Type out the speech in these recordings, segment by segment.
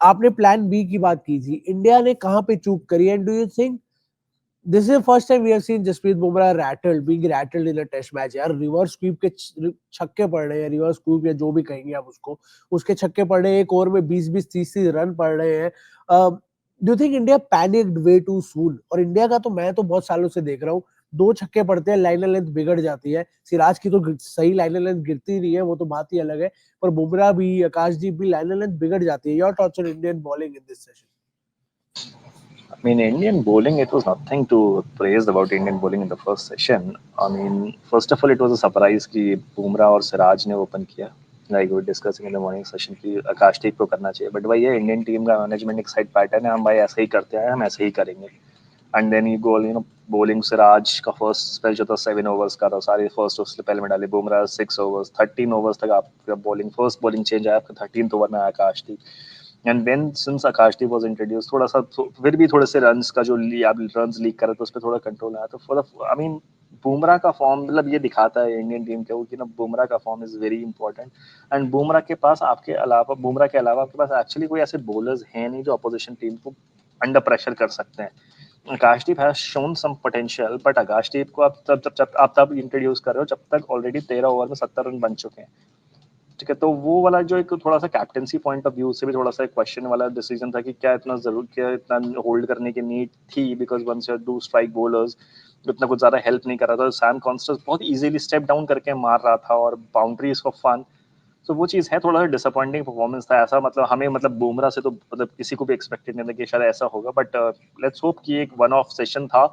आपने plan B की बात की थी, इंडिया ने कहाँ पे चूक करी? And do you think this is first time we have seen Jasprit Bumrah rattled in a test match? यार रिवर्स स्वीप के छक्के पड़ रहे हैं, रिवर्स स्वीप या जो भी कहेंगे आप उसको, उसके छक्के पड़ रहे हैं, एक ओवर में 20-20 30-30 रन पड़ रहे हैं। Do you think India panicked way too soon? और इंडिया का तो मैं तो बहुत सालों से देख रहा हूँ, दो छक्के पड़ते हैं लाइनर लेंथ बिगड़ जाती है। सिराज की तो सही लाइनर लेंथ गिरती नहीं है, वो तो बात ही अलग है, पर बुमराह भी, आकाशदीप भी लाइनर लेंथ बिगड़ जाती है। Your thoughts on Indian bowling in this session? I mean, Indian bowling, it was nothing to praise about Indian bowling in the first session. I mean, first of all, it was a surprise कि बुमराह और सिराज ने open किया. Like we were discussing in the morning session कि आकाशदीप को करना चाहिए. But भाई ये इंडियन टीम का मैनेजमेंट एक साइड पैटर्न है, हम भाई ऐसे ही करते हैं, हम ऐसे ही करेंगे. And then you know, bowling Siraj का फर्स्ट स्पेल जो था 7 ओवर्स का था, सारे फर्स्ट ओवर्स पहले में डाले. बुमराह 6 ओवर्स, 13 ओवर्स तक आपका बॉलिंग, फर्स्ट बॉलिंग चेंज आया आपका 13th ओवर में Akashdeep. And then since Akashdeep was introduce, थोड़ा सा फिर भी थोड़े से रन्स का जो आप रन्स लीक कर रहे थे उस पर थोड़ा कंट्रोल आया. तो फॉर आई मीन बुमराह का फॉर्म मतलब ये दिखाता है इंडियन टीम के वो कि ना बुमराह का form is very important. And Bumrah के पास आपके अलावा, बुमराह के अलावा आपके पास एक्चुअली कोई ऐसे बॉलर्स हैं नहीं जो अपोजिशन टीम को अंडर प्रेशर कर सकते हैं. Akashdeep has shone some potential, but Akashdeep को आप तब इंट्रोड्यूस कर रहे हो जब तक ऑलरेडी 13 ओवर में 70 रन बन चुके हैं. ठीक है, तो वो वाला जो एक थोड़ा सा कैप्टेंसी पॉइंट ऑफ व्यू से भी थोड़ा सा एक क्वेश्चन वाला डिसीजन था कि क्या इतना होल्ड करने की नीड थी, because once you do strike bowlers इतना कुछ ज्यादा हेल्प नहीं कर रहा था. सैम कॉन्स्टेंस बहुत इजीली स्टेप डाउन करके मार रहा था और बाउंड्रीज फॉर फन. तो वो चीज़ है, थोड़ा सा डिसअपॉइंटिंग परफॉर्मेंस था. ऐसा मतलब हमें मतलब बुमराह से तो मतलब किसी को भी एक्सपेक्टेड नहीं था कि शायद ऐसा होगा, बट लेट्स होप कि एक वन ऑफ सेशन था.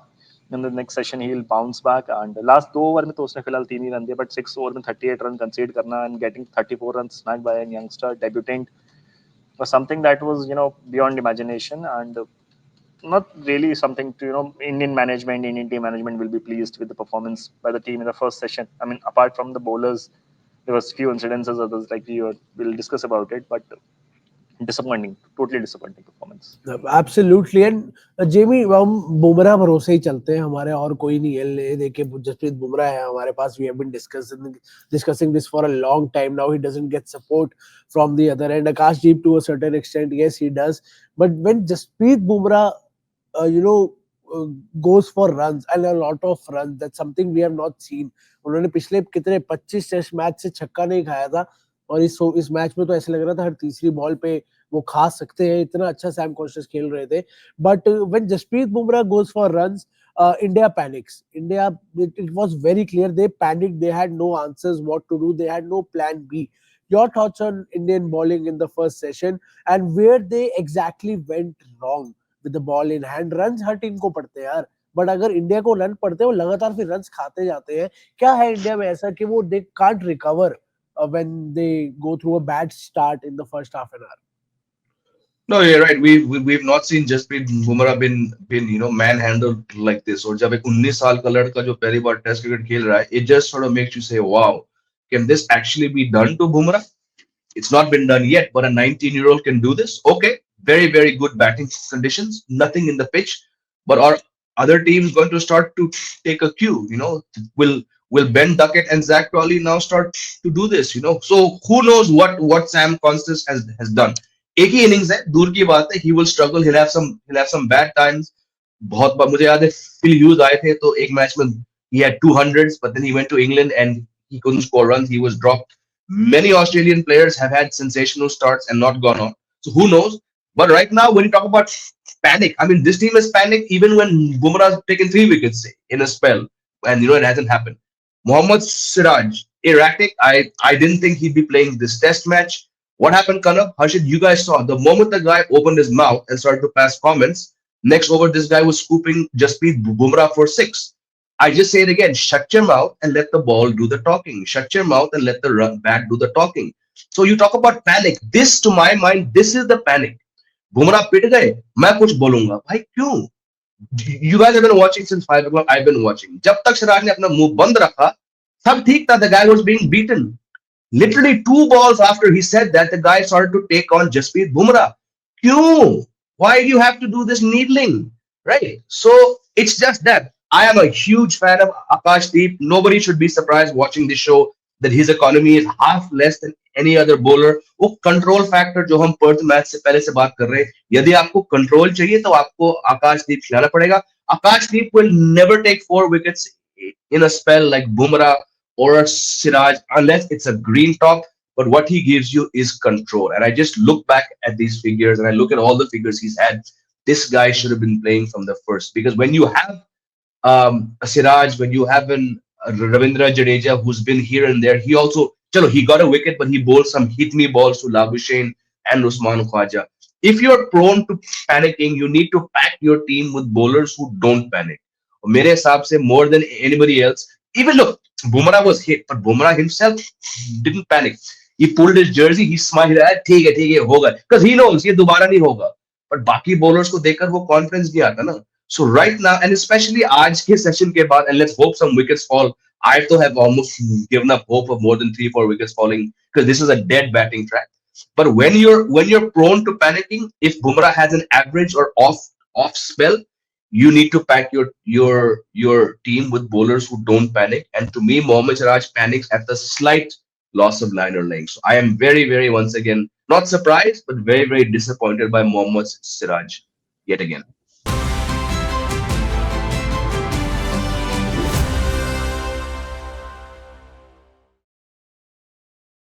In the next session he will bounce back. And last 2 over में तो उसने फिलहाल 3 ही रन दिए, बट 6 ओवर में 38 रन कंसीड करना and getting 34 run smacked by an youngster debutante was something that was, you know, beyond imagination. And not really something to, you know, Indian team management will be pleased with the performance by the team in the first session. I mean, apart from the bowlers, there was few incidences, others like we'll discuss about it, but disappointing, totally disappointing performance. Absolutely. And Jamie, हम बुमराह भरोसे ही चलते हैं, हमारे और कोई नहीं है. ले देखे जसप्रीत बुमराह है हमारे पास. We have been discussing this for a long time now. He doesn't get support from the other end. Akashdeep to a certain extent, yes he does, but when Jasprit Bumrah you know goes for runs and a lot of runs, that's something we have not seen. उन्होंने पिछले कितने 25 test match से छक्का नहीं खाया था, और इस मैच में तो ऐसे लग रहा था हर तीसरी बॉल पे वो खा सकते हैं, इतना अच्छा सैम कॉन्शियस खेल रहे थे. But when Jasprit Bumrah goes for runs, India panics. It was very clear they panicked. They had no answers what to do. They had no plan B. Your thoughts on Indian bowling in the first session and where they exactly went wrong with the ball in hand? Runs her team को पड़ते हैं यार, but अगर India को run पड़ते हैं वो लगातार फिर रन्स खाते जाते हैं. क्या है इंडिया में ऐसा कि वो they can't recover when they go through a bad start in the first half an hour? No, you're right. We've not seen Jasprit Bumrah been manhandled like this. और जब एक 19 साल का लड़का जो पहली बार टेस्ट क्रिकेट खेल रहा है, it just sort of makes you say, wow, can this actually be done to Bumrah? It's not been done yet, but a 19-year-old can do this. Okay, very, very good batting conditions, nothing in the pitch, but are other teams going to start to take a cue? Will Ben Duckett and Zach Crawley now start to do this? So who knows what Sam Constance has done? एक ही innings है, दूर की बात है. He will struggle. He'll have some bad times. बहुत बार मुझे याद है फिल ह्यूज आए थे तो एक मैच में he had 200s, but then he went to England and he couldn't score runs. He was dropped. Many Australian players have had sensational starts and not gone on. So who knows? But right now, when you talk about panic, I mean, this team has panicked even when Bumrah's taken 3 wickets in a spell, and it hasn't happened. Mohammad Siraj, erratic. I didn't think he'd be playing this test match. What happened, Kanav? Harshit, you guys saw the moment the guy opened his mouth and started to pass comments. Next over, this guy was scooping Jasprit Bumrah for 6. I just say it again: shut your mouth and let the ball do the talking. Shut your mouth and let the bat do the talking. So you talk about panic. This, to my mind, this is the panic. Bumrah पिट गए, मैं कुछ बोलूंगा भाई क्यों? You guys have been watching since 5 o'clock. I've been watching. जब तक सिराज ने अपना मुंह बंद रखा, सब ठीक था. The guy was being beaten. Literally 2 balls after he said that, the guy started to take on Jasprit Bumrah. Kyun? Why do you have to do this needling? Right? So it's just that. I am a huge fan of Akashdeep. Nobody should be surprised watching this show that his economy is half less than any other bowler. वो control factor जो हम Perth match से पहले से बात कर रहे हैं, यदि आपको control चाहिए तो आपको आकाशदीप खिलाना पड़ेगा. Akashdeep will never take 4 wickets in a spell like Bumrah or a Siraj unless it's a green top. But what he gives you is control. And I just look back at these figures and I look at all the figures he's had. This guy should have been playing from the first, because when you have a Siraj, when you have an Ravindra Jadeja who's been here and there, he also, chalo, he got a wicket, but he bowled some hit me balls to Labuschagne and Usman Khwaja. If you're prone to panicking, you need to pack your team with bowlers who don't panic. मेरे हिसाब से more than anybody else. Even look, Bumrah was hit, but Bumrah himself didn't panic. He pulled his jersey, he smiled, ठीक है होगा, because he knows ये दोबारा नहीं होगा. But बाकी bowlers को देखकर वो confidence नहीं आता ना. So right now, and especially आज के session के बाद, and let's hope some wickets fall. I too have almost given up hope of more than 3-4 wickets falling, because this is a dead batting track. But when you're prone to panicking, if Bumrah has an average or off spell, you need to pack your team with bowlers who don't panic. And to me, Mohammad Siraj panics at the slight loss of line or length. So I am very, very once again not surprised, but very, very disappointed by Mohammad Siraj yet again.